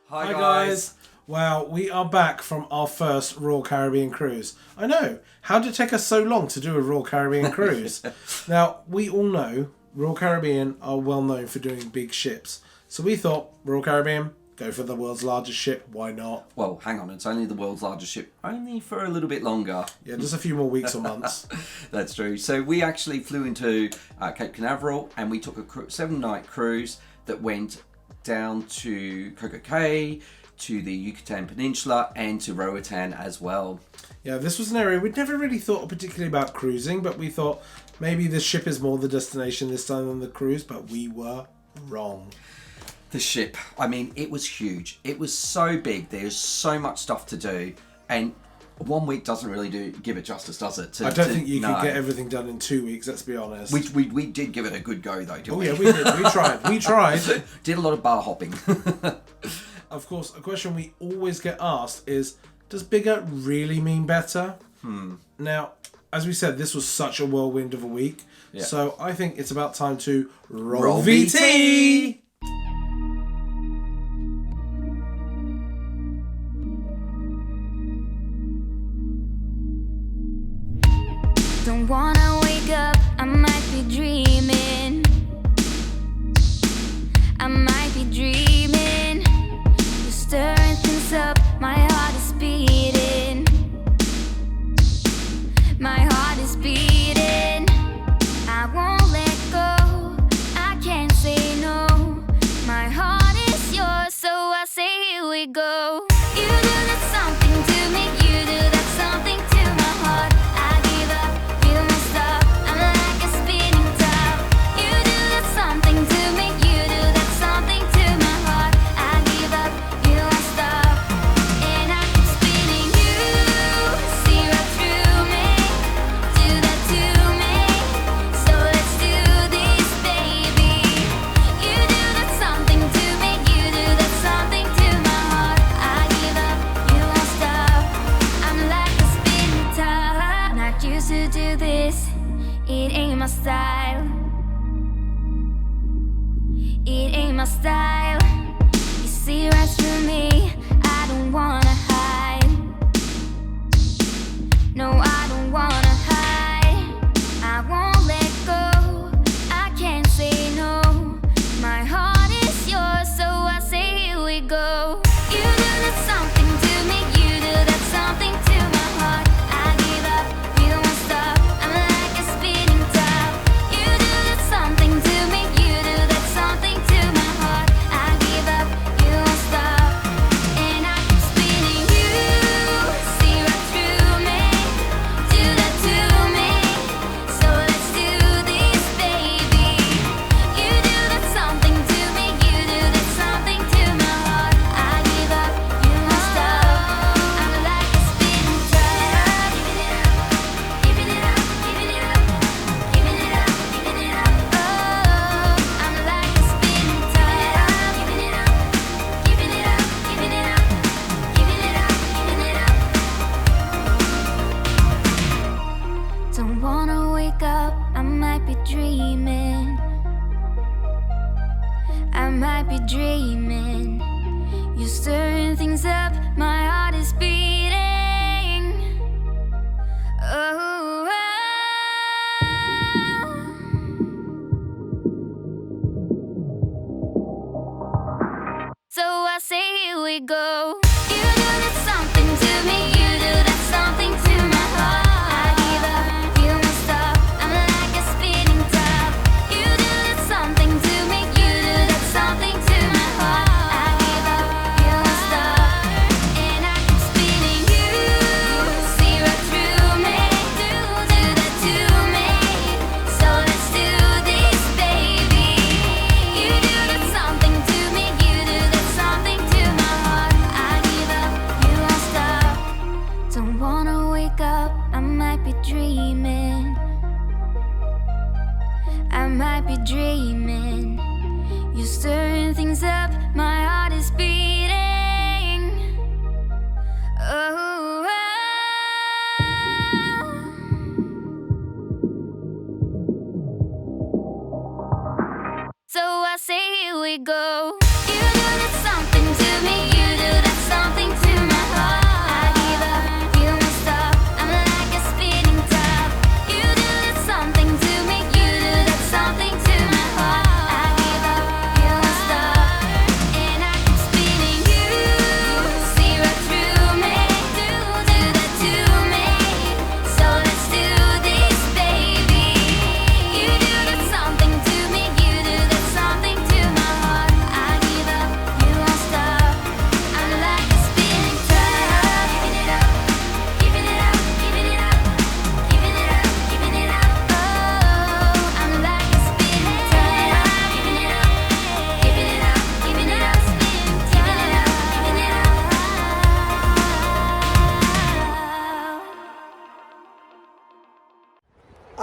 Hi guys. Wow, we are back from our first Royal Caribbean cruise. I know, how did it take us so long to do a Royal Caribbean cruise? Now, we all know Royal Caribbean are well known for doing big ships. So we thought, Royal Caribbean, go for the world's largest ship, why not? Well, hang on, it's only the world's largest ship, only for a little bit longer. Yeah, just a few more weeks or months. That's true. So we actually flew into Cape Canaveral and we took a 7-night cruise that went down to Coco Cay, to the Yucatan Peninsula and to Roatan as well. Yeah, this was an area we'd never really thought particularly about cruising, but we thought maybe the ship is more the destination this time than the cruise, but we were wrong. The ship, I mean, it was huge. It was so big. There's so much stuff to do, and 1 week doesn't really give it justice, does it? I don't think you could get everything done in 2 weeks, let's be honest. We did give it a good go, though, didn't we? Oh, yeah, we did. We tried. Did a lot of bar hopping. Of course, a question we always get asked is, does bigger really mean better? Now, as we said, this was such a whirlwind of a week. Yeah. So I think it's about time to roll VT! Don't wanna wake up, I might be dreaming. I might be dreaming. You're stirring things up, my heart is beating. My heart is beating. I won't let go, I can't say no. My heart is yours, so I say here we go. You do that something to me, you do that something to my heart. I give up, you won't stop, I'm like a spinning top. You do that something to me, you do that something to my heart. I give up, you won't stop, and I keep spinning. You see right through me, do that to me, so let's do this, baby. You do that something to me, you do that something to my heart. I give up, you won't stop, I'm like a spinning top. Not used to do this, it ain't my style. It ain't my style. You see right through me, I don't wanna hide. No, I don't wanna hide. I won't let go, I can't say no. My heart is yours, so I say here we go. You do that something to me, you do that something to my heart. I give up, you won't stop, I'm like a spinning top. You do that something to me, you do that something to my heart. I give up, you won't stop, and I keep spinning. You see right through me, do that to me, so let's do this, baby. You do that something to me, you do that something to my heart. I give up, you won't stop, I'm like a spinning top. Giving it up, giving it up, giving it up, giving it up, giving it up. Oh, I'm like a spinning top. Giving it up, giving it up, giving it up, giving it up, giving it up. Don't wanna wake up, I might be dreaming. I might be dreaming. You're stirring things up, my heart is beating. Oh, so I say here we go. You do that something to me, you do that something to my heart. I give up, you won't stop, I'm like a spinning top. You do that something to me, you do that something to my heart. I give up, you won't stop, and I keep spinning. You see right through me, do that to me, so let's do this, baby. You do that something to me, you do that something to my heart. I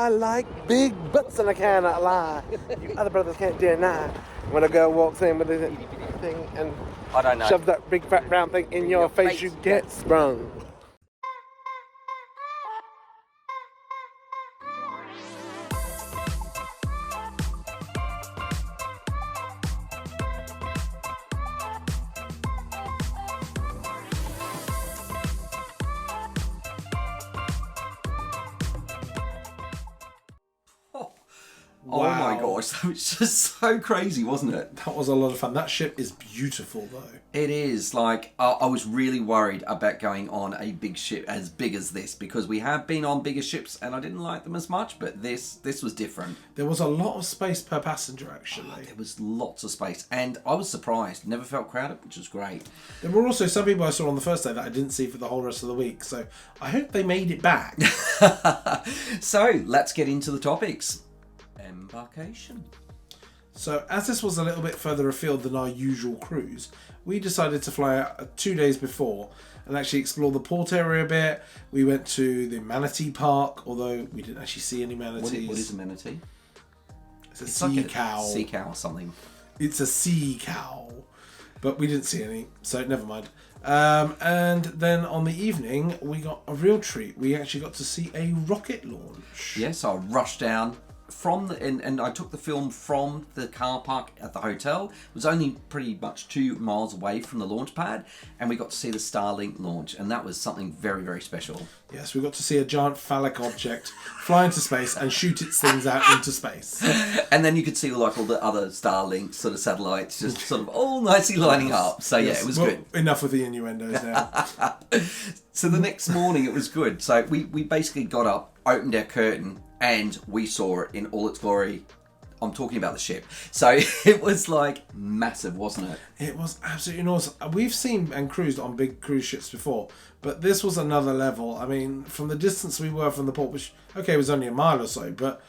I like big butts and I cannot lie. You other brothers can't deny. When a girl walks in with a thing and I don't know. shoves that big fat round thing in your face, you get sprung. Oh my Wow. gosh, that was just so crazy, wasn't it? That was a lot of fun. That ship is beautiful, though. It is. Like, I was really worried about going on a big ship as big as this, because we have been on bigger ships and I didn't like them as much, but this was different. There was a lot of space per passenger, actually. There was lots of space and I was surprised. Never felt crowded, which was great. There were also some people I saw on the first day that I didn't see for the whole rest of the week, so I hope they made it back. So, let's get into the topics. Embarkation. So, as this was a little bit further afield than our usual cruise, we decided to fly out 2 days before and actually explore the port area a bit. We went to the manatee park, although we didn't actually see any manatees. What is a manatee? It's a It's sea like a cow. Sea cow or something. It's a sea cow. But we didn't see any, so never mind. And then on the evening, we got a real treat. We actually got to see a rocket launch. Yes, I rushed down from the and I took the film from the car park at the hotel. It was only pretty much 2 miles away from the launch pad, and we got to see the Starlink launch, and that was something very, very special. Yes, we got to see a giant phallic object fly into space and shoot its things out into space. And then you could see like all the other Starlink sort of satellites just sort of all nicely lining up. So yeah, it was Well, good. Enough with the innuendos now. So the next morning it was good. So we basically got up, opened our curtain, and we saw it in all its glory. I'm talking about the ship. So it was like massive, wasn't it? It was absolutely enormous. We've seen and cruised on big cruise ships before, but this was another level. I mean, from the distance we were from the port, which, okay, was only a mile or so, but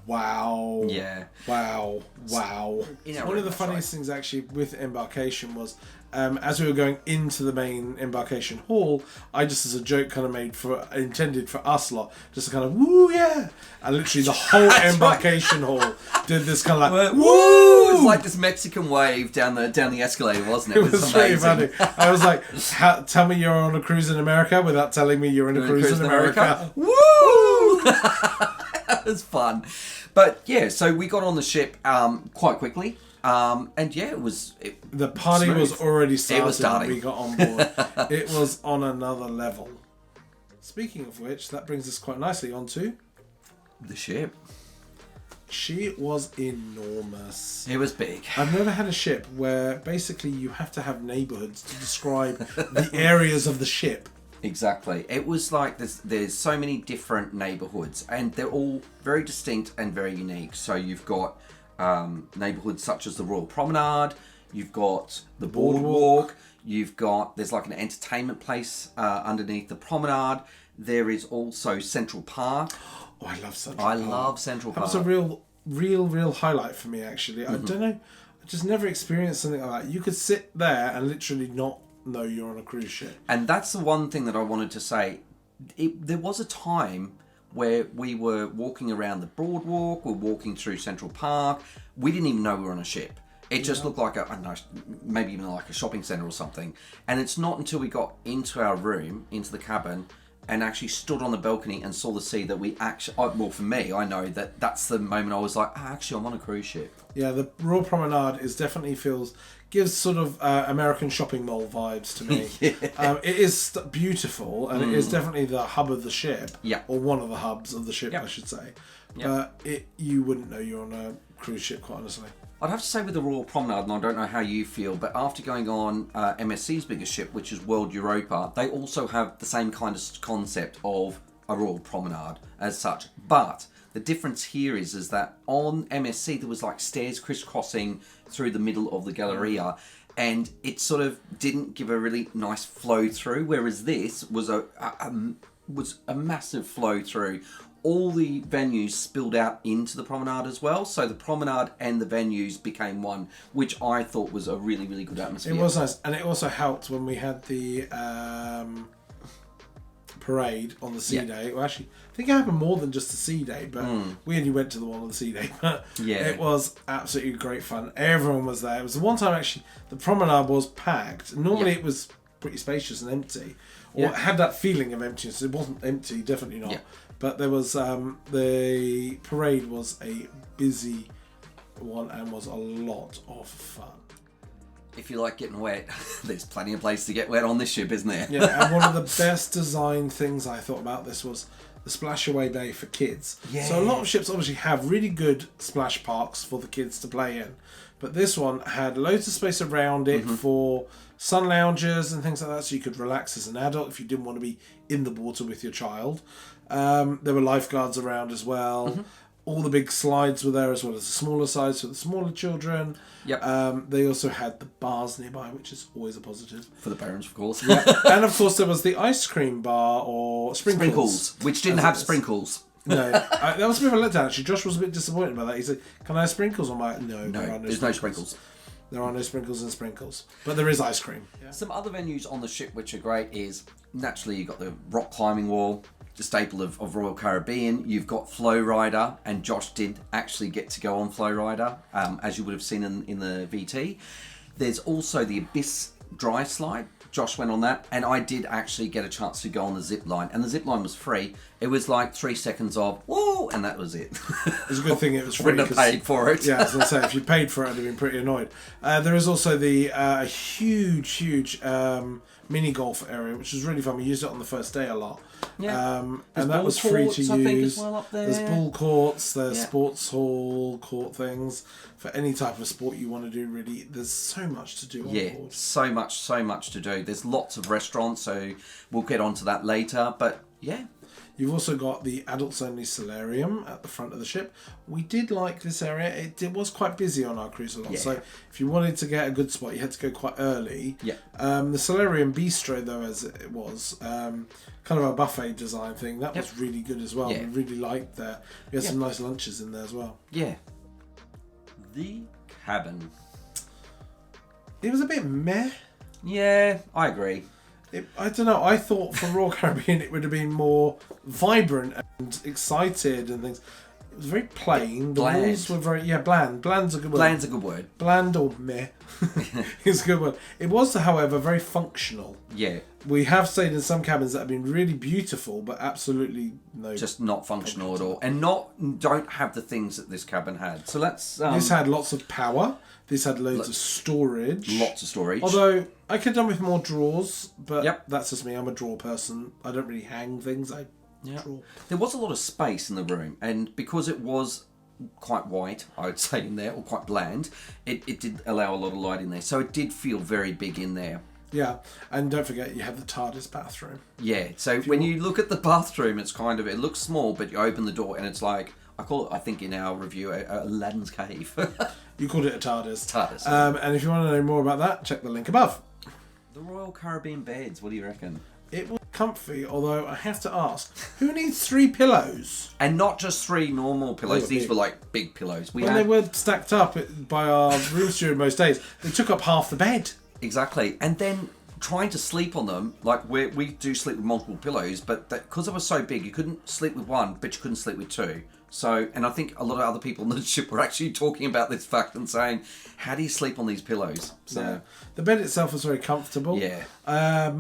wow. Yeah. Wow. Yeah, One of the that's funniest things actually with Embarkation was as we were going into the main embarkation hall, I just as a joke kind of intended for us lot, just kind of woo yeah, and literally the whole embarkation hall did this kind of like Woo! It was like this Mexican wave down the escalator, wasn't it? It was really funny. I was like, tell me you're on a cruise in America without telling me you're in a cruise in America. Woo! That was fun. But yeah, so we got on the ship quite quickly. And yeah, the party smooth. was already started It was starting. when we got on board. It was on another level. Speaking of which, that brings us quite nicely onto the ship. She was enormous. It was big. I've never had a ship where basically you have to have neighbourhoods to describe the areas of the ship. Exactly. It was like there's so many different neighbourhoods, and they're all very distinct and very unique. So you've got neighbourhoods such as the Royal Promenade, you've got the Boardwalk, there's like an entertainment place underneath the promenade. There is also Central Park. Oh, I love Central Park. I love Central Park. That was a real highlight for me, actually. I don't know, I just never experienced something like that. You could sit there and literally not know you're on a cruise ship. And that's the one thing that I wanted to say. There was a time where we were walking around the boardwalk, we're walking through Central Park. We didn't even know we were on a ship. It just looked like I don't know, maybe even like a shopping centre or something. And it's not until we got into our room, into the cabin, and actually stood on the balcony and saw the sea that we actually, well, for me, I know that's the moment I was like, actually, I'm on a cruise ship. Yeah, the Royal Promenade gives sort of American shopping mall vibes to me. Yeah. It is beautiful, and it is definitely the hub of the ship. Yeah. Or one of the hubs of the ship, Yep. I should say. Yep. But you wouldn't know you're on a cruise ship, quite honestly. I'd have to say with the Royal Promenade, and I don't know how you feel, but after going on MSC's biggest ship, which is World Europa, they also have the same kind of concept of a Royal Promenade as such. But the difference here is that on MSC there was like stairs crisscrossing through the middle of the Galleria, and it sort of didn't give a really nice flow through, whereas this was a massive flow through. All the venues spilled out into the promenade as well, so the promenade and the venues became one, which I thought was a really, really good atmosphere. It was nice, and it also helped when we had the parade on the sea Yeah. day. Well, actually, I think it happened more than just the sea day, but we only went to the one on the sea day. But it was absolutely great fun. Everyone was there. It was the one time actually the promenade was packed. Normally it was pretty spacious and empty, or it had that feeling of emptiness. It wasn't empty, definitely not. Yeah. But there was the parade was a busy one and was a lot of fun. If you like getting wet, there's plenty of place to get wet on this ship, isn't there? Yeah, and one of the best design things I thought about this was the splash away bay for kids. Yeah. So a lot of ships obviously have really good splash parks for the kids to play in, but this one had loads of space around it for sun loungers and things like that, so you could relax as an adult if you didn't want to be in the water with your child. There were lifeguards around as well. All the big slides were there, as well as the smaller sides for the smaller children. Yep. They also had the bars nearby, which is always a positive. For the parents, of course. And of course there was the ice cream bar, or sprinkles, Which didn't have sprinkles. No, that was a bit of a letdown actually. Josh was a bit disappointed about that. He said, "Can I have sprinkles?" I'm like, "No, there are no there's no sprinkles. There are no sprinkles and sprinkles, but there is ice cream." Yeah. Some other venues on the ship which are great is, naturally, you've got the rock climbing wall, the staple of Royal Caribbean. You've got Flow Rider, and Josh did actually get to go on Flow Rider, as you would have seen in the VT. There's also the Abyss dry slide. Josh went on that, and I did actually get a chance to go on the zip line, and the zip line was free. It was like 3 seconds of whoa, and that was it. It was a good thing it was free. Wouldn't have paid for it. Yeah, as I say, if you paid for it, I'd have been pretty annoyed. There is also the huge mini golf area, which was really fun. We used it on the first day a lot. Yeah. And that was free to use. I think, as well up there. There's ball courts, there's sports hall court things for any type of sport you want to do. Really, there's so much to do on board. so much to do. There's lots of restaurants, so we'll get onto that later. But yeah. You've also got the adults only solarium at the front of the ship. We did like this area. It was quite busy on our cruise a lot. Yeah. So if you wanted to get a good spot, you had to go quite early. Yeah. The solarium bistro, though, as it was, kind of a buffet design thing, that was really good as well. Yeah. We really liked that. We had some nice lunches in there as well. Yeah. The cabin. It was a bit meh. Yeah, I agree. I don't know. I thought for Royal Caribbean it would have been more vibrant and excited and things. It was very plain. The Bland. walls were very bland. Bland's a good word. Bland's a good word. Bland or meh is a good word. It was, however, very functional. Yeah. We have stayed in some cabins that have been really beautiful, but absolutely no. Just not functional at all, and don't have the things that this cabin had. So let's. This had lots of power. This had loads of storage. Lots of storage. Although I could have done with more drawers, but Yep. that's just me. I'm a drawer person. I don't really hang things. I draw. There was a lot of space in the room, and because it was quite white, I would say, in there, or quite bland, it did allow a lot of light in there. So it did feel very big in there. Yeah, and don't forget you have the TARDIS bathroom. Yeah, so when you look at the bathroom, it's kind of, it looks small, but you open the door and it's like, I call it, I think in our review, Aladdin's cave. You called it a TARDIS. TARDIS. And if you want to know more about that, check the link above. The Royal Caribbean beds, what do you reckon? It was comfy, although I have to ask, who needs 3 pillows? And not just 3 normal pillows, these were like big pillows. When they were stacked up by our room steward most days, they took up half the bed. Exactly. And then trying to sleep on them, like we do sleep with multiple pillows, but because they were so big, you couldn't sleep with one, but you couldn't sleep with 2. So, and I think a lot of other people on the ship were actually talking about this fact and saying, how do you sleep on these pillows? So, Yeah. The bed itself was very comfortable. Yeah.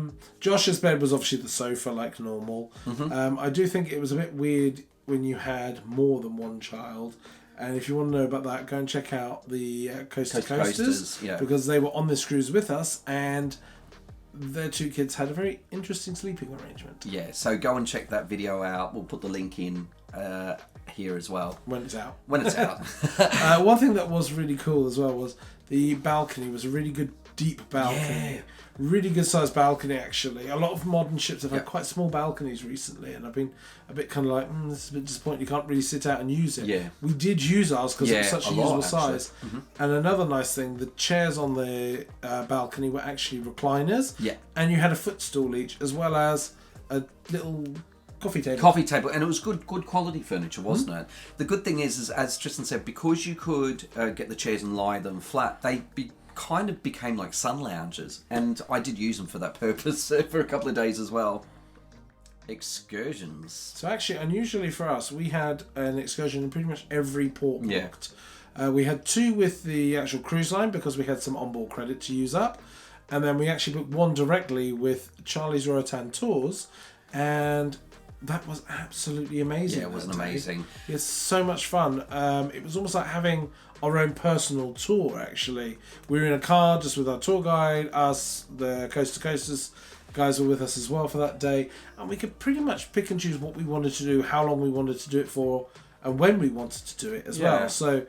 Josh's bed was obviously the sofa like normal. I do think it was a bit weird when you had more than one child. And if you want to know about that, go and check out the Coast to Coasters, because they were on this cruise with us, and their 2 kids had a very interesting sleeping arrangement. Yeah, so go and check that video out. We'll put the link in here as well. When it's out. When it's out. One thing that was really cool as well was the balcony was a really good deep balcony. Yeah. Really good sized balcony, actually. A lot of modern ships have had quite small balconies recently, and I've been a bit kind of like, this is a bit disappointing. You can't really sit out and use it. Yeah. We did use ours because it was such a usable size. Mm-hmm. And another nice thing, the chairs on the balcony were actually recliners. Yeah. And you had a footstool each, as well as a little coffee table. And it was good quality furniture, wasn't it? The good thing is, as Tristan said, because you could get the chairs and lie them flat, they kind of became like sun lounges, and I did use them for that purpose for a couple of days as well. excursions. So actually, unusually for us, we had an excursion in pretty much every port Yeah. booked. We had 2 with the actual cruise line because we had some onboard credit to use up. And then we actually booked 1 directly with Charlie's Roatan Tours. And that was absolutely amazing. Yeah, it was that day. amazing. It's so much fun. It was almost like having our own personal tour, actually. We were in a car just with our tour guide, us, the Coast to Coasters guys were with us as well for that day. And we could pretty much pick and choose what we wanted to do, how long we wanted to do it for, and when we wanted to do it as well. So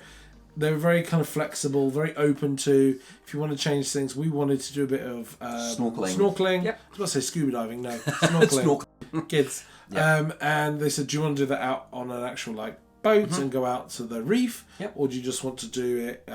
they were very kind of flexible, very open to, if you want to change things. We wanted to do a bit of snorkeling. Yep. I was about to say scuba diving, no. Snorkeling. Kids. Yep. And they said, do you want to do that out on an actual like boat and go out to the reef? Yep. Or do you just want to do it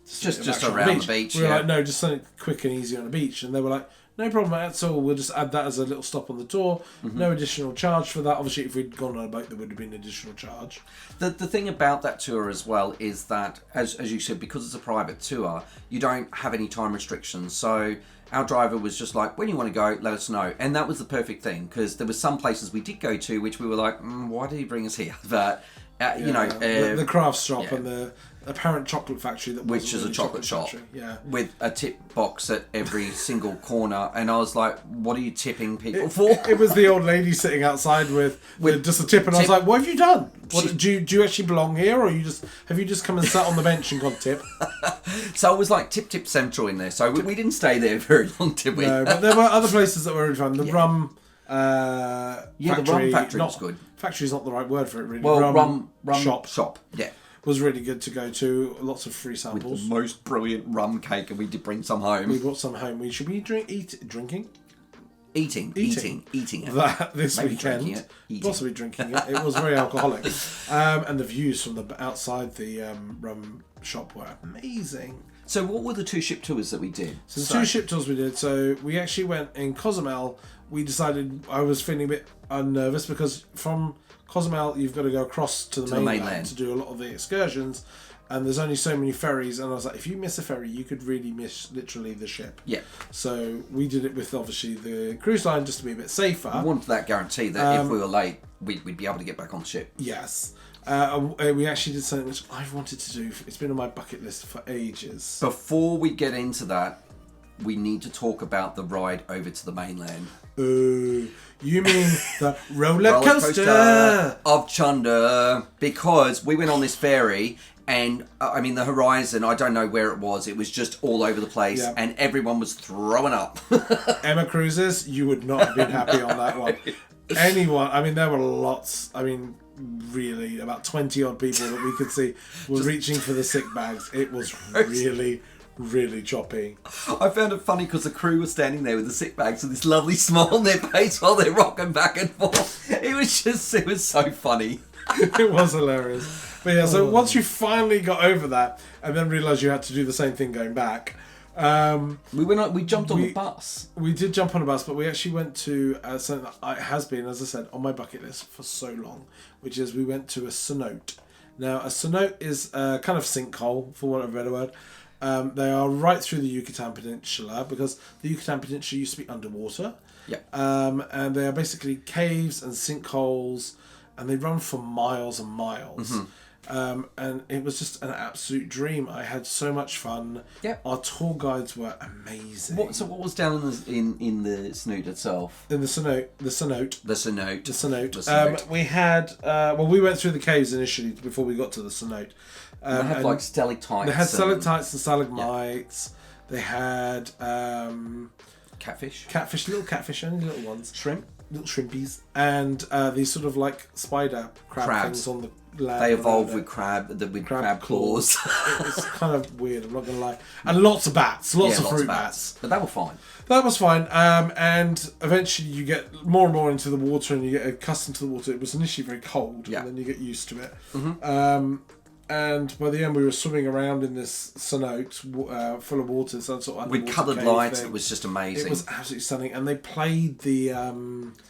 just around the beach? We were like, no, just something quick and easy on the beach. And they were like, no problem at all. We'll just add that as a little stop on the tour. No additional charge for that. Obviously, if we'd gone on a boat, there would have been additional charge. The thing about that tour as well is that, as you said, because it's a private tour, you don't have any time restrictions. So our driver was just like, when you want to go, let us know. And that was the perfect thing, because there were some places we did go to which we were like, why did he bring us here? But, you know... the craft shop and the apparent chocolate factory. Which is a chocolate shop. Yeah. With a tip box at every single corner. And I was like, what are you tipping people for? It was the old lady sitting outside with just a tip, and I was like, "What have you done? Do you actually belong here, or have you just come and sat on the bench and gone tip?" So it was like tip central in there. So we didn't stay there very long, did we? No, but there were other places that were really fun. The rum factory. The rum factory was good. Factory's not the right word for it, really. Well, rum shop. Yeah. Was really good to go to. Lots of free samples. With the most brilliant rum cake, and we did bring some home. We brought some home. Should we drinking? Eating it. That this Maybe weekend. drinking it. Possibly drinking it. It was very alcoholic. And the views from the outside the rum shop were amazing. So what were the 2 ship tours that we did? So the 2 ship tours we did. So we actually went in Cozumel. We decided, I was feeling a bit unnervous because from Cozumel you've got to go across to the mainland to do a lot of the excursions. And there's only so many ferries, and I was like, if you miss a ferry, you could really miss literally the ship. Yeah. So we did it with obviously the cruise line just to be a bit safer. We wanted that guarantee that if we were late, we'd be able to get back on the ship. Yes. We actually did something which I've wanted to do. It's been on my bucket list for ages. Before we get into that, we need to talk about the ride over to the mainland. You mean the roller coaster of Chunder? Because we went on this ferry. And I mean, the horizon, I don't know where it was just all over the place, and everyone was throwing up. Emma Cruises, you would not have been happy on that one. Anyone, I mean, there were lots, I mean, really, about 20 odd people that we could see were reaching for the sick bags. It was really, really choppy. I found it funny because the crew was standing there with the sick bags with this lovely smile on their face while they're rocking back and forth. It was so funny. It was hilarious. But yeah, so once you finally got over that and then realised you had to do the same thing going back, we jumped on the bus. We did jump on a bus, but we actually went to something that has been, as I said, on my bucket list for so long, which is we went to a cenote. Now, a cenote is a kind of sinkhole, for want of a better word. They are right through the Yucatan Peninsula, because the Yucatan Peninsula used to be underwater. Yeah. And they are basically caves and sinkholes, and they run for miles and miles. Mm-hmm. And it was just an absolute dream. I had so much fun. Yep. Our tour guides were amazing. So what was down in the snoot itself? In the cenote. We had we went through the caves initially before we got to the cenote. They had like stalactites. They had stalactites and stalagmites. Yeah. They had catfish, little catfish, only little ones. Shrimp. Little shrimpies, and these sort of like spider crabs things on the land. They evolved with crab claws. It was kind of weird, I'm not going to lie. And lots of bats, lots of fruit bats. But that was fine. That was fine. And eventually you get more and more into the water and you get accustomed to the water. It was initially very cold, and then you get used to it. Mm-hmm. And by the end, we were swimming around in this cenote full of water. Some sort of with coloured lights, it was just amazing. It was absolutely stunning. And they played the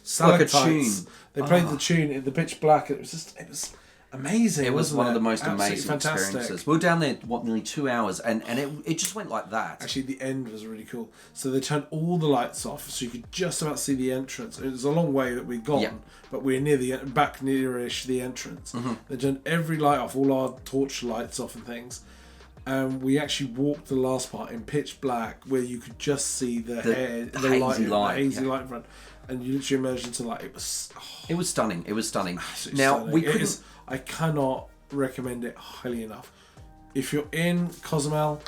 stalactites. Like a tune. They played the tune in the pitch black. It was amazing. It was wasn't one of it? the most Absolutely amazing fantastic. experiences. We were down there, nearly 2 hours, and it just went like that. Actually, the end was really cool. So they turned all the lights off, so you could just about see the entrance. It was a long way that we'd gone, Yeah. but we were nearish the entrance. They turned every light off, all our torch lights off and things. And we actually walked the last part in pitch black, where you could just see the hazy light, the hazy light in front, and you literally emerged into light. It was stunning. It was stunning. absolutely Now stunning. we couldn't. I cannot recommend it highly enough. If you're in Cozumel,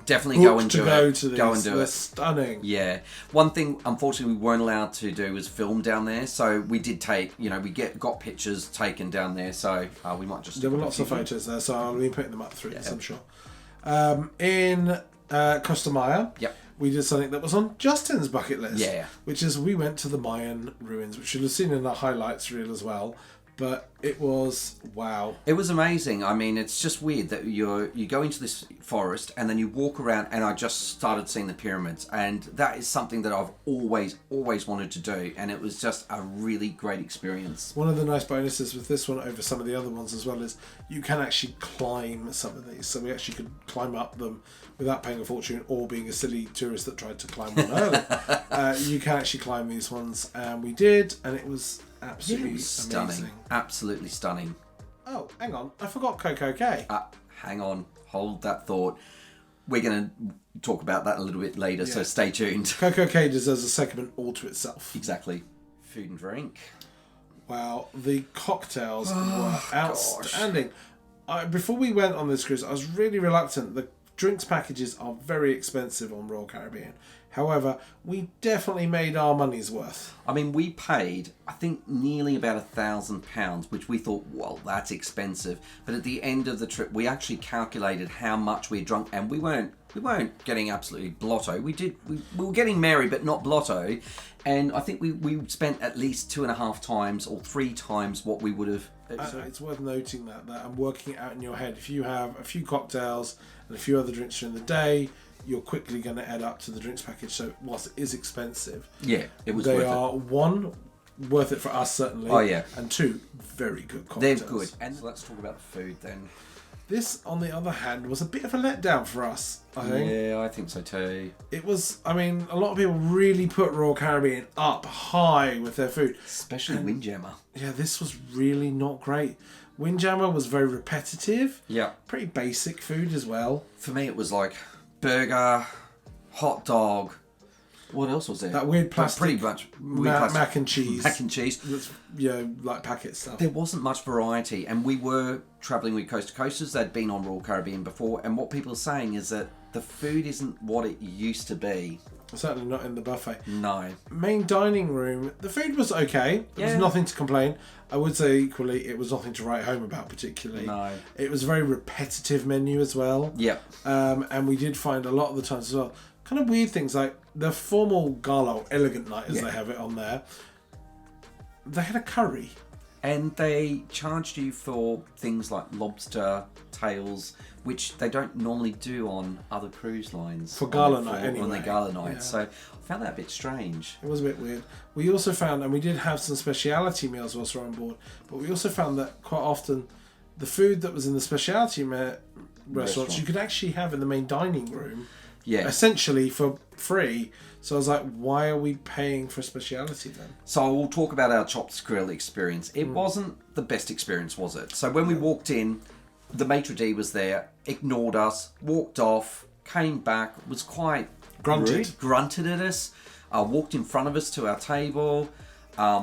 Definitely go and to do go it. to these. Go and do They're it. stunning. Yeah. One thing, unfortunately, we weren't allowed to do was film down there. So we did take, we got pictures taken down there. So we might just. There were stick lots a of few. photos there, so I'll be putting them up through this, I'm sure. In Costa Maya, Yep. we did something that was on Justin's bucket list. Yeah. Which is we went to the Mayan ruins, which you'll have seen in the highlights reel as well. But it was wow. It was amazing. I mean, it's just weird that you go into this forest and then you walk around, and I just started seeing the pyramids, and that is something that I've always wanted to do, and it was just a really great experience. One of the nice bonuses with this one over some of the other ones as well is you can actually climb some of these. So we actually could climb up them without paying a fortune or being a silly tourist that tried to climb one early. You can actually climb these ones, and we did, and it was absolutely It was stunning. amazing. Absolutely stunning. Oh, hang on. I forgot Coco Cay. Hang on. Hold that thought. We're going to talk about that a little bit later, so stay tuned. Coco Cay deserves a segment all to itself. Exactly. Food and drink. Wow, the cocktails were outstanding. Before we went on this cruise, I was really reluctant. The drinks packages are very expensive on Royal Caribbean. However, we definitely made our money's worth. I mean, we paid, I think, nearly about £1,000, which we thought, well, that's expensive. But at the end of the trip, we actually calculated how much we had drunk, and we weren't getting absolutely blotto. We were getting merry, but not blotto. And I think we spent at least 2.5 times or 3 times what we would have. It's worth noting that and working it out in your head. If you have a few cocktails and a few other drinks during the day, you're quickly going to add up to the drinks package. So whilst it is expensive, Yeah, it was they worth are, it. one, worth it for us certainly. Oh, yeah. And 2, very good cocktails. They're good. And let's talk about the food then. This, on the other hand, was a bit of a letdown for us, I think. Yeah, I think so too. It was, I mean, a lot of people really put Royal Caribbean up high with their food. Especially Windjammer. Yeah, this was really not great. Windjammer was very repetitive. Yeah. Pretty basic food as well. For me, it was like burger, hot dog. What else was there? That weird plastic Pretty much weird plastic. mac and cheese. Mac and cheese. That's, like packet stuff. There wasn't much variety, and we were travelling with Coast to Coasters. They'd been on Royal Caribbean before, and what people are saying is that the food isn't what it used to be. Certainly not in the buffet. No. Main dining room, the food was okay. There was Yeah. nothing to complain. I would say equally, it was nothing to write home about particularly. No. It was a very repetitive menu as well. Yep. And we did find a lot of the times as well, kind of weird things like the formal gala, or elegant night as they have it on there. They had a curry. And they charged you for things like lobster tails, which they don't normally do on other cruise lines. For gala on night, On anyway. their gala night. Yeah. So I found that a bit strange. It was a bit weird. We also found, and we did have some speciality meals whilst we were on board, but we also found that quite often the food that was in the speciality restaurants you could actually have in the main dining room, Yeah. essentially for free. So I was like, why are we paying for speciality then? So we'll talk about our chopped grill experience. It wasn't the best experience, was it? So when we walked in, the maitre d' was there, ignored us, walked off, came back, was quite Grunted. rude, grunted at us, walked in front of us to our table.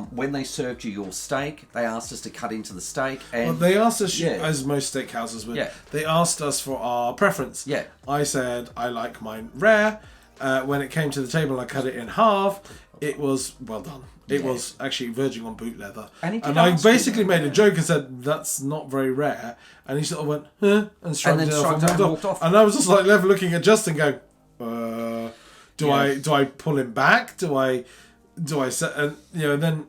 When they served you your steak, they asked us to cut into the steak. And Well, they asked us, Yeah. as most steakhouses would, Yeah. they asked us for our preference. Yeah. I said, I like mine rare. When it came to the table and I cut it in half, it was well done. It was actually verging on boot leather. And he did I ask basically me, made a joke and said, that's not very rare. And he sort of went, huh? And shrugged then it off shrugged and it and walked walked off. off. And I was just like left looking at Justin going, do Yeah. I pull him back? Do I set, and then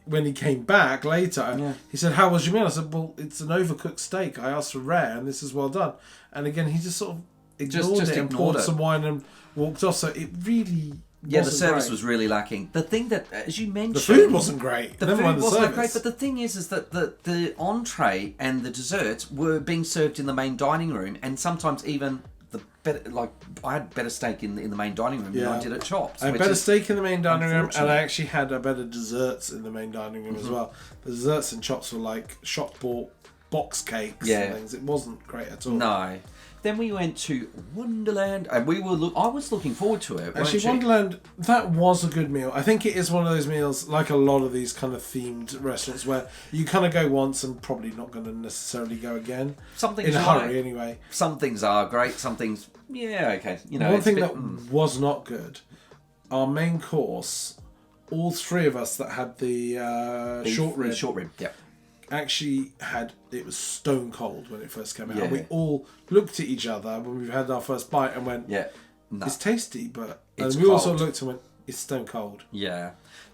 when he came back later, he said, how was your meal? I said, well, it's an overcooked steak. I asked for rare and this is well done. And again, he just sort of ignored Just it and ignored poured it. some wine and walked off. So it really, the service was really lacking. The thing that, as you mentioned... The food wasn't great. The food wasn't great, but the thing is that the entree and the desserts were being served in the main dining room, and sometimes even I had better steak in the main dining room than I did at Chops. I had better steak in the main dining room, and I actually had better desserts in the main dining room as well. The desserts in Chops were like shop bought box cakes and things. It wasn't great at all. No. Then we went to Wonderland, and I was looking forward to it. Actually, Wonderland, that was a good meal. I think it is one of those meals, like a lot of these kind of themed restaurants, where you kind of go once and probably not going to necessarily go again. Some things in a hurry, anyway. Some things are great. Some things, okay. One thing that was not good, our main course, all three of us that had the short rib, actually it was stone cold when it first came out. And we all looked at each other when we've had our first bite and went, it's tasty, but and we also looked and went, it's stone cold. Yeah.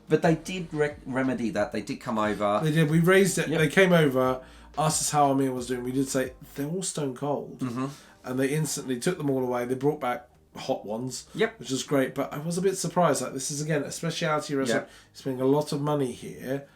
But they did remedy that. They did come over. They did. We raised it. They came over, asked us how our meal was doing. We did say, they're all stone cold. Mm-hmm. And they instantly took them all away. They brought back hot ones, which was great. But I was a bit surprised. Like, this is, again, a specialty restaurant. Spending a lot of money here.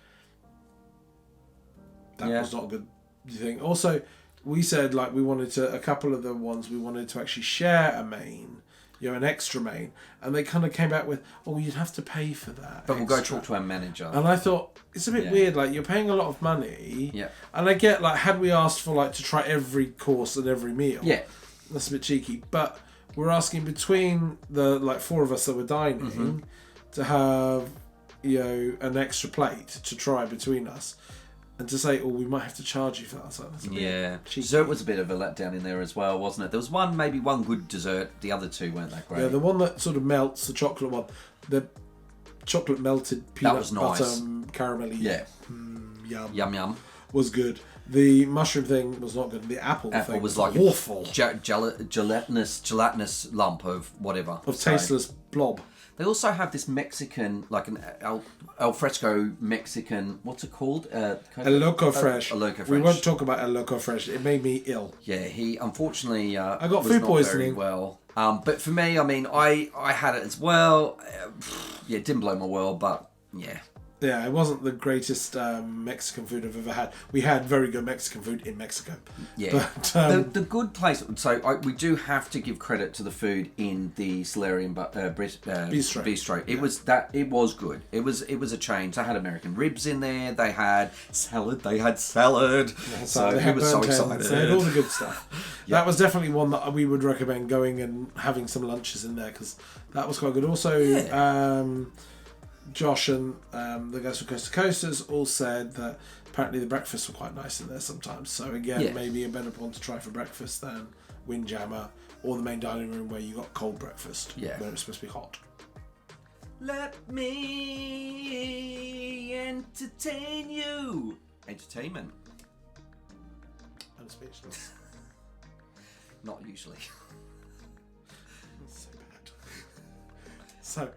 That was not a good thing. Also, we said like we wanted to, a couple of the ones we wanted to actually share a main, an extra main, and they kind of came back with, you'd have to pay for that. But we'll go talk to our manager. And I thought, it's a bit weird, like you're paying a lot of money, and I get like, had we asked for like to try every course and every meal, that's a bit cheeky, but we're asking between the like four of us that were dining to have, an extra plate to try between us. And to say, we might have to charge you for that. So that's a bit cheeky. Dessert was a bit of a letdown in there as well, wasn't it? There was maybe one good dessert. The other two weren't that great. Yeah, the one that sort of melts, the chocolate one, the chocolate melted peanut butter caramelly. Yeah. Yum. Yum. Was good. The mushroom thing was not good. The apple thing was like awful. Gelatinous lump of whatever. Of tasteless blob. They also have this Mexican, like an al fresco Mexican, what's it called? El Loco Fresh. El Loco Fresh. We won't talk about El Loco Fresh. It made me ill. Yeah, he unfortunately I got food poisoning. Very well. But for me, I mean, I had it as well. It didn't blow my world, but yeah. Yeah, it wasn't the greatest Mexican food I've ever had. We had very good Mexican food in Mexico. Yeah. But, the good place... So we do have to give credit to the food in the Solarium Bistro. It was good. It was a change. They had American ribs in there. They had salad. So he was so excited. They had all the good stuff. That was definitely one that we would recommend going and having some lunches in there, because that was quite good. Also... Josh and the guys from Coast to Coasters all said that apparently the breakfasts were quite nice in there sometimes. So again, maybe a better one to try for breakfast than Windjammer or the main dining room where you got cold breakfast, where it's supposed to be hot. Let me entertain you. Entertainment. I'm speechless. Not usually. That's so bad. So...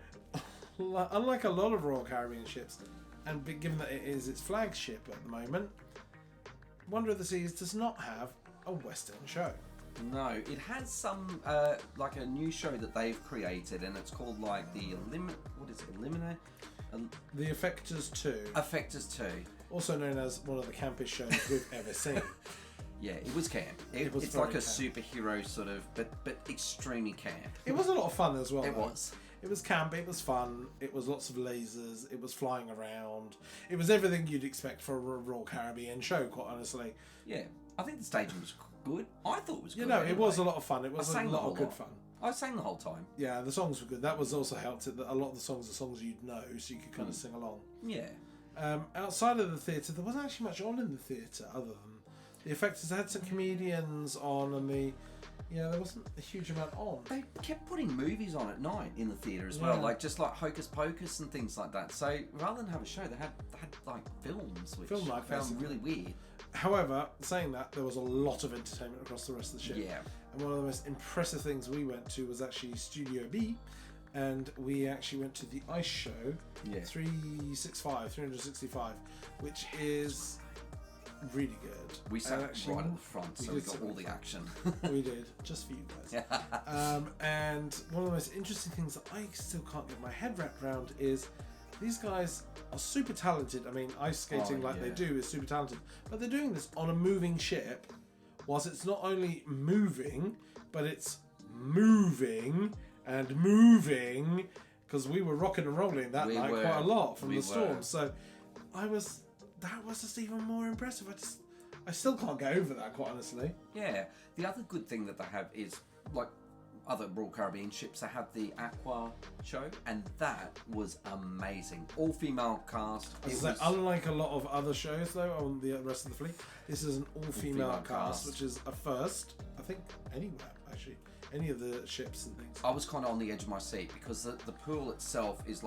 Unlike a lot of Royal Caribbean ships, and given that it is its flagship at the moment, Wonder of the Seas does not have a West End show. No, it has some, like a new show that they've created, and it's called like the The Effectors 2. Effectors 2. Also known as one of the campest shows we've ever seen. Yeah, it was camp. It's like a superhero sort of, but extremely camp. It was a lot of fun as well. It was. It was camp, it was fun, it was lots of lasers, it was flying around. It was everything you'd expect for a Royal Caribbean show, quite honestly. Yeah, I think the staging was good. I thought it was good. It was a lot of fun. It was a lot of good fun. I sang the whole time. Yeah, the songs were good. That was also helped it that a lot of the songs are songs you'd know, so you could kind of sing along. Yeah. Outside of the theatre, there wasn't actually much on in the theatre other than the Effectors. They had some comedians on, and there wasn't a huge amount on. They kept putting movies on at night in the theatre as well, like just like Hocus Pocus and things like that. So rather than have a show, they had like films, which I found really weird. However, saying that, there was a lot of entertainment across the rest of the ship. Yeah. And one of the most impressive things we went to was actually Studio B, and we actually went to the ice show, 365, which is really good. We sat actually, right at the front, so we got all the action. We did, just for you guys. And one of the most interesting things that I still can't get my head wrapped around is these guys are super talented. I mean, ice skating they do is super talented, but they're doing this on a moving ship, whilst it's not only moving, but it's moving and moving, because we were rocking and rolling that night quite a lot from the storm. So that was just even more impressive. I still can't get over that, quite honestly. Yeah. The other good thing that they have is, like other Royal Caribbean ships, they have the Aqua show, and that was amazing. All female cast. Unlike a lot of other shows, though, on the rest of the fleet, this is an all-female cast, which is a first, I think, anywhere, actually. Any of the ships and things. I was kind of on the edge of my seat, because the pool itself is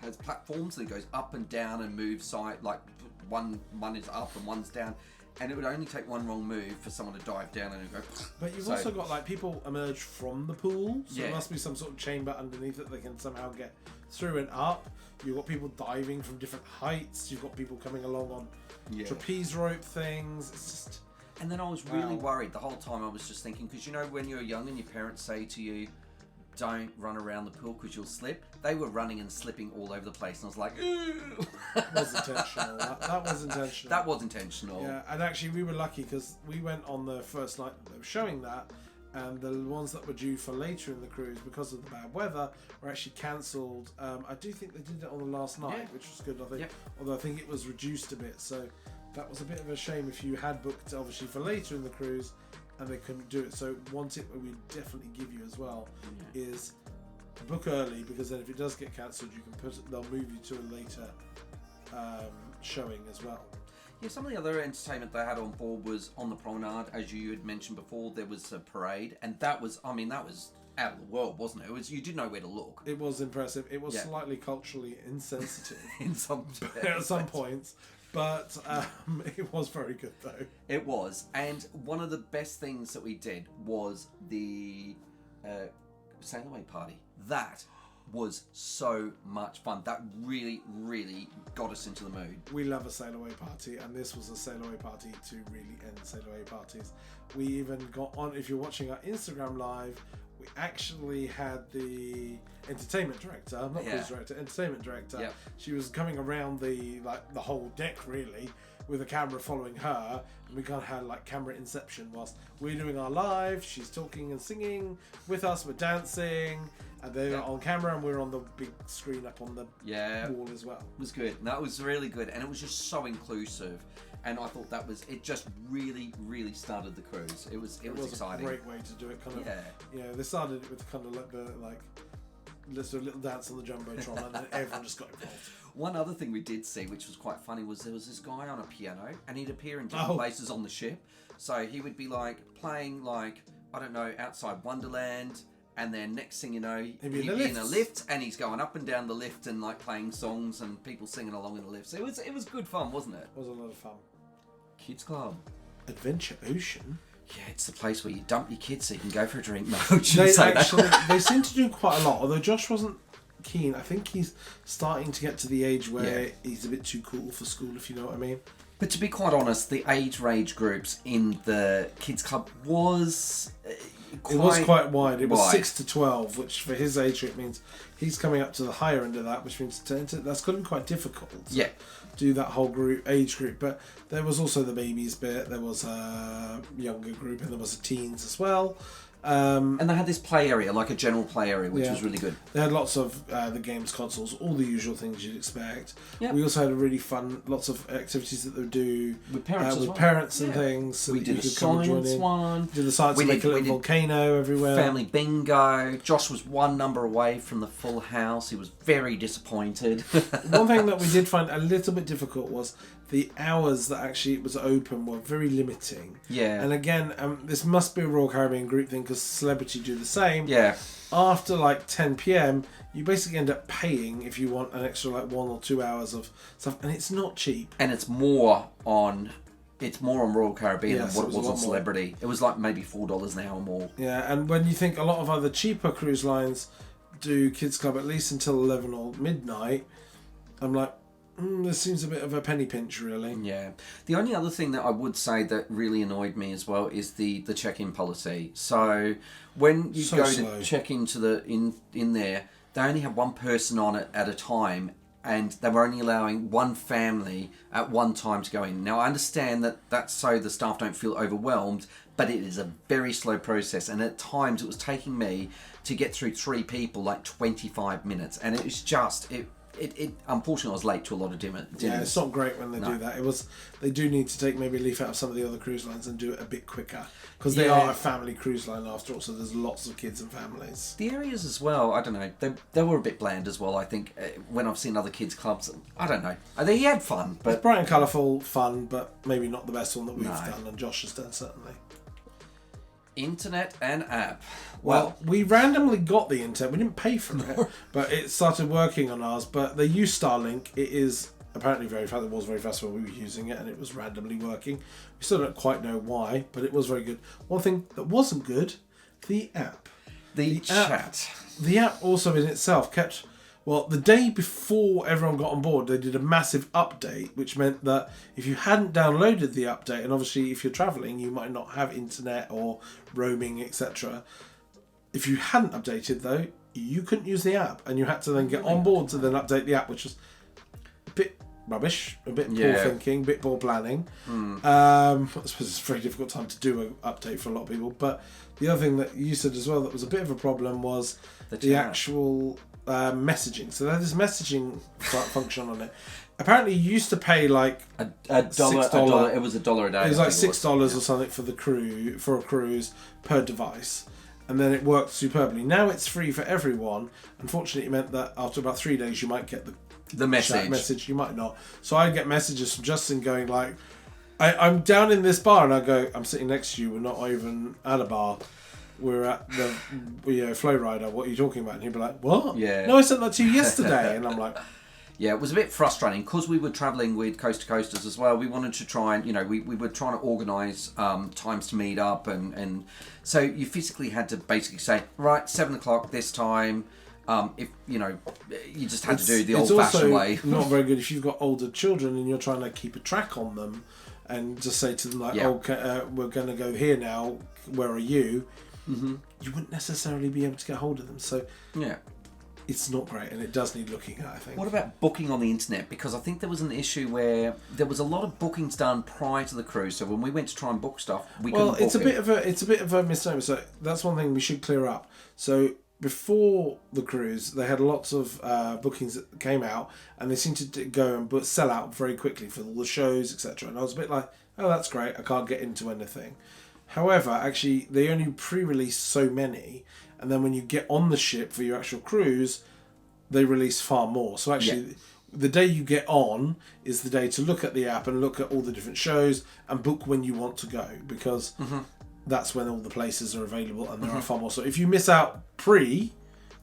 has platforms that goes up and down and moves side, like one is up and one's down, and it would only take one wrong move for someone to dive down and go. But you've also got people emerge from the pool, so there must be some sort of chamber underneath that they can somehow get through and up. You've got people diving from different heights. You've got people coming along on trapeze rope things. It's just. And then I was really worried the whole time. I was just thinking, because when you're young and your parents say to you, don't run around the pool because you'll slip. They were running and slipping all over the place, and I was like, ooh. That was intentional. That was intentional. That was intentional. Yeah, and actually we were lucky because we went on the first night that they were showing that, and the ones that were due for later in the cruise because of the bad weather were actually cancelled. I do think they did it on the last night, which was good, I think. Although I think it was reduced a bit, so that was a bit of a shame if you had booked obviously for later in the cruise and they couldn't do it. So one tip we definitely give you as well is book early, because then if it does get cancelled, you can they'll move you to a later showing as well. Yeah, some of the other entertainment they had on board was on the promenade, as you had mentioned before. There was a parade, and that was out of the world, wasn't it? You didn't know where to look. It was impressive. It was slightly culturally insensitive in some at some points. But it was very good, though. It was. And one of the best things that we did was the sail away party. That was so much fun. That really, really got us into the mood. We love a sail away party, and this was a sail away party to really end sail away parties. We even got on, if you're watching our Instagram live, we actually had the entertainment director, not cruise director, entertainment director. Yep. She was coming around the whole deck really, with a camera following her, and we kind of had camera inception whilst we're doing our live. She's talking and singing with us, we're dancing, and they're on camera, and we're on the big screen up on the wall as well. It was good. That was really good, and it was just so inclusive. And I thought it just really, really started the cruise. It was exciting. A great way to do it. They started it with kind of let's do a little dance on the Jumbotron, and then everyone just got involved. One other thing we did see, which was quite funny, was there was this guy on a piano, and he'd appear in different places on the ship. So he would be playing I don't know, outside Wonderland, and then next thing you know, he'd be in a lift, and he's going up and down the lift and playing songs and people singing along in the lift. So it was good fun, wasn't it? It was a lot of fun. Kids Club. Adventure Ocean. Yeah, it's the place where you dump your kids so you can go for a drink. No, they seem to do quite a lot. Although Josh wasn't keen. I think he's starting to get to the age where he's a bit too cool for school, if you know what I mean. But to be quite honest, the age range groups in the Kids Club was quite wide. It was 6 to 12, which for his age group means he's coming up to the higher end of that, which means that's going to be quite difficult. Do that whole age group. But there was also the babies bit. There was a younger group, and there was a teens as well. And they had this play area, like a general play area, which was really good. They had lots of the games consoles, all the usual things you'd expect. Yep. We also had a really fun, lots of activities that they would do with parents, parents and things. So we did a science one. Did the science and make a little volcano everywhere. Family bingo. Josh was one number away from the full house. He was very disappointed. One thing that we did find a little bit difficult was the hours that actually it was open were very limiting. Yeah. And again, this must be a Royal Caribbean group thing, because Celebrity do the same. Yeah. After 10 p.m, you basically end up paying if you want an extra 1 or 2 hours of stuff, and it's not cheap. And it's more on Royal Caribbean than what it was on Celebrity. It was maybe $4 an hour more. Yeah, and when you think a lot of other cheaper cruise lines do Kids Club at least until 11 or midnight, I'm like, This seems a bit of a penny pinch, really. Yeah. The only other thing that I would say that really annoyed me as well is the check-in policy. So when you go slow. to check into the in there, they only have one person on it at a time, and they were only allowing one family at one time to go in. Now I understand that that's so the staff don't feel overwhelmed, but it is a very slow process, and at times it was taking me to get through 3 people like 25 minutes, and it was just it unfortunately I was late to a lot of dinners. Yeah, it's not great when they do that. They do need to take maybe a leaf out of some of the other cruise lines and do it a bit quicker, because they are a family cruise line after all, so there's lots of kids and families. The areas as well, I don't know, they were a bit bland as well, I think, when I've seen other kids clubs. I don't know, they had fun, but It's bright and colourful fun, but maybe not the best one that we've done, and Josh has done certainly. Internet and app. Well, we randomly got the internet. We didn't pay for it, but it started working on ours. But they use Starlink. It is apparently very fast. It was very fast when we were using it, and it was randomly working. We still don't quite know why, but it was very good. One thing that wasn't good, the app. The chat. The app also in itself kept... Well, the day before everyone got on board, they did a massive update, which meant that if you hadn't downloaded the update, and obviously if you're travelling, you might not have internet or roaming, etc. If you hadn't updated, though, you couldn't use the app, and you had to then get on board to then update the app, which was a bit rubbish, a bit poor thinking, a bit poor planning. I suppose it's a very difficult time to do an update for a lot of people. But the other thing that you said as well that was a bit of a problem was the actual... messaging. So they had this messaging function on it. Apparently, you used to pay like a dollar. It was $1 a day. It was like $6 or something for a cruise per device, and then it worked superbly. Now it's free for everyone. Unfortunately, it meant that after about 3 days, you might get the message. You might not. So I get messages from Justin going like, "I'm down in this bar," and I go, "I'm sitting next to you. We're not even at a bar. We're at the Flow Rider. What are you talking about?" And he'd be like, "What? Yeah. No, I sent that to you yesterday." And I'm like, yeah, it was a bit frustrating because we were travelling with Coast to Coasters as well. We wanted to try and, we were trying to organise times to meet up. And so you physically had to basically say, right, 7 o'clock this time. If, you just had to do the old-fashioned way. It's also not very good if you've got older children and you're trying to keep a track on them and just say to them like, we're going to go here now. Where are you? Mm-hmm. You wouldn't necessarily be able to get hold of them, so it's not great, and it does need looking at, I think. What about booking on the internet? Because I think there was an issue where there was a lot of bookings done prior to the cruise, so when we went to try and book stuff, we couldn't book it. It's a bit of a misnomer, so that's one thing we should clear up. So before the cruise, they had lots of bookings that came out, and they seemed to go and sell out very quickly for all the shows, etc. And I was a bit like, oh, that's great, I can't get into anything. However, actually, they only pre-release so many, and then when you get on the ship for your actual cruise, they release far more. So actually, the day you get on is the day to look at the app and look at all the different shows and book when you want to go, because that's when all the places are available, and there are far more. So if you miss out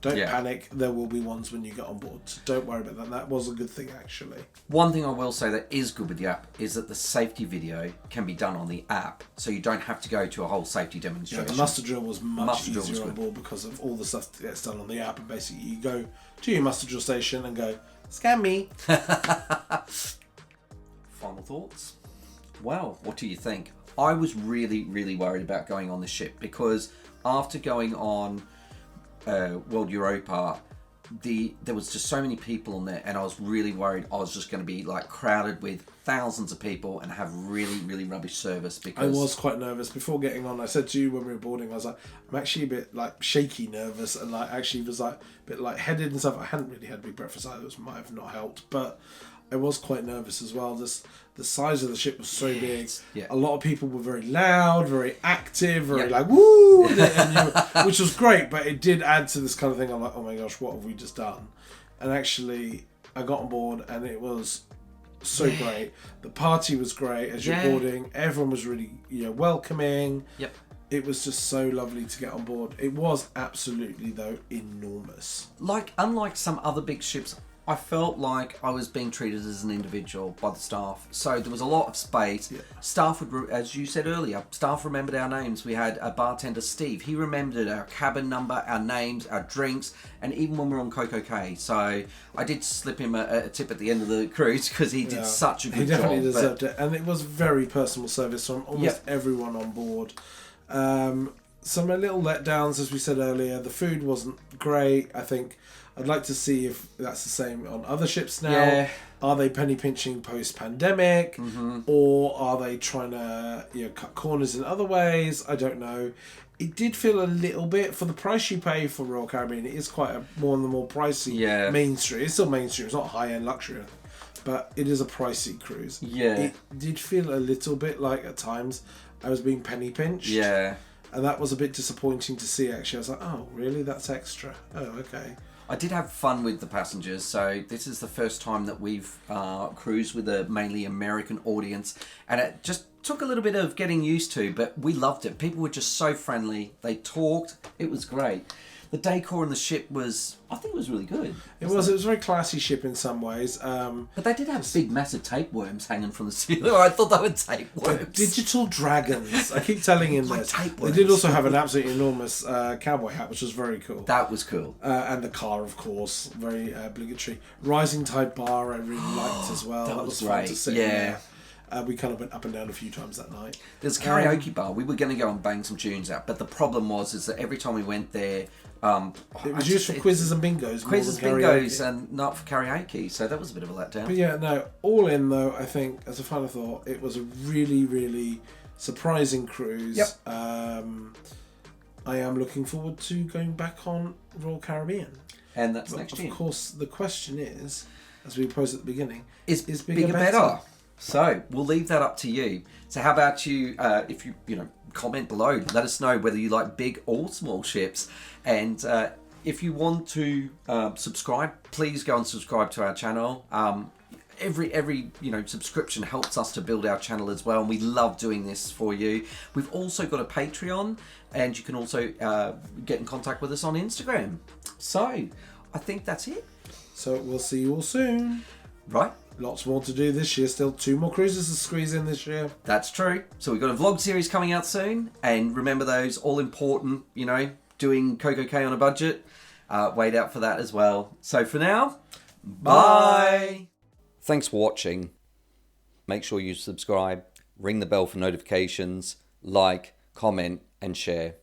don't panic. There will be ones when you get on board. So don't worry about that. That was a good thing, actually. One thing I will say that is good with the app is that the safety video can be done on the app, so you don't have to go to a whole safety demonstration. Yeah, the muster drill was much easier on board because of all the stuff that gets done on the app. And basically, you go to your muster drill station and go, "Scan me." Final thoughts? Well, what do you think? I was really, really worried about going on the ship because after going on World Europa, there was just so many people on there, and I was really worried I was just going to be like crowded with thousands of people and have really, really rubbish service. Because I was quite nervous before getting on. I said to you when we were boarding, I was like, I'm actually a bit like shaky nervous, and like actually was like a bit like headed and stuff. I hadn't really had a big breakfast either, which might have not helped, but I was quite nervous as well. The size of the ship was so big. Yeah. A lot of people were very loud, very active, very like woo, which was great. But it did add to this kind of thing. I'm like, oh my gosh, what have we just done? And actually, I got on board, and it was so great. The party was great as you're boarding. Everyone was really welcoming. Yep. It was just so lovely to get on board. It was absolutely though enormous. Unlike some other big ships I felt like I was being treated as an individual by the staff. So there was a lot of space. Yeah. Staff would, as you said earlier, staff remembered our names. We had a bartender, Steve. He remembered our cabin number, our names, our drinks, and even when we were on Coco Cay. So I did slip him a tip at the end of the cruise because he did such a good job. He definitely deserved it. And it was very personal service from almost everyone on board. Some little letdowns, as we said earlier. The food wasn't great. I think I'd like to see if that's the same on other ships now. Yeah. Are they penny pinching post-pandemic? Mm-hmm. Or are they trying to cut corners in other ways? I don't know. It did feel a little bit, for the price you pay for Royal Caribbean, it is quite more pricey mainstream. It's still mainstream. It's not high-end luxury. But it is a pricey cruise. Yeah. It did feel a little bit like, at times, I was being penny pinched. Yeah. And that was a bit disappointing to see, actually. I was like, oh, really? That's extra? Oh, okay. I did have fun with the passengers. So this is the first time that we've cruised with a mainly American audience. And it just took a little bit of getting used to, but we loved it. People were just so friendly. They talked. It was great. The decor on the ship was, I think it was really good. It was a very classy ship in some ways. But they did have big, massive tapeworms hanging from the ceiling. I thought they were tapeworms. Digital dragons. I keep telling him this. They did also have an absolutely enormous cowboy hat, which was very cool. That was cool. And the car, of course, very obligatory. Rising Tide Bar, I really liked as well. That was fun to sit in there. We kind of went up and down a few times that night. There's a karaoke bar. We were going to go and bang some tunes out, but the problem is that every time we went there, it was used for quizzes and bingos. Quizzes, bingos, and not for karaoke. So that was a bit of a letdown. But yeah, no. All in though, I think as a final thought, it was a really, really surprising cruise. Yep. I am looking forward to going back on Royal Caribbean. And that's next year. Of course, the question is, as we posed at the beginning, is bigger better? So we'll leave that up to you. So how about you? If you comment below, let us know whether you like big or small ships, and if you want to subscribe, please go and subscribe to our channel. Every subscription helps us to build our channel as well, and we love doing this for you. We've also got a Patreon, and you can also get in contact with us on Instagram. So I think that's it. So we'll see you all soon. Right. Lots more to do this year. Still 2 more cruises to squeeze in this year. That's true. So we've got a vlog series coming out soon. And remember those all important, doing Coco Cay on a budget. Wait out for that as well. So for now, bye. Thanks for watching. Make sure you subscribe, ring the bell for notifications, like, comment and share.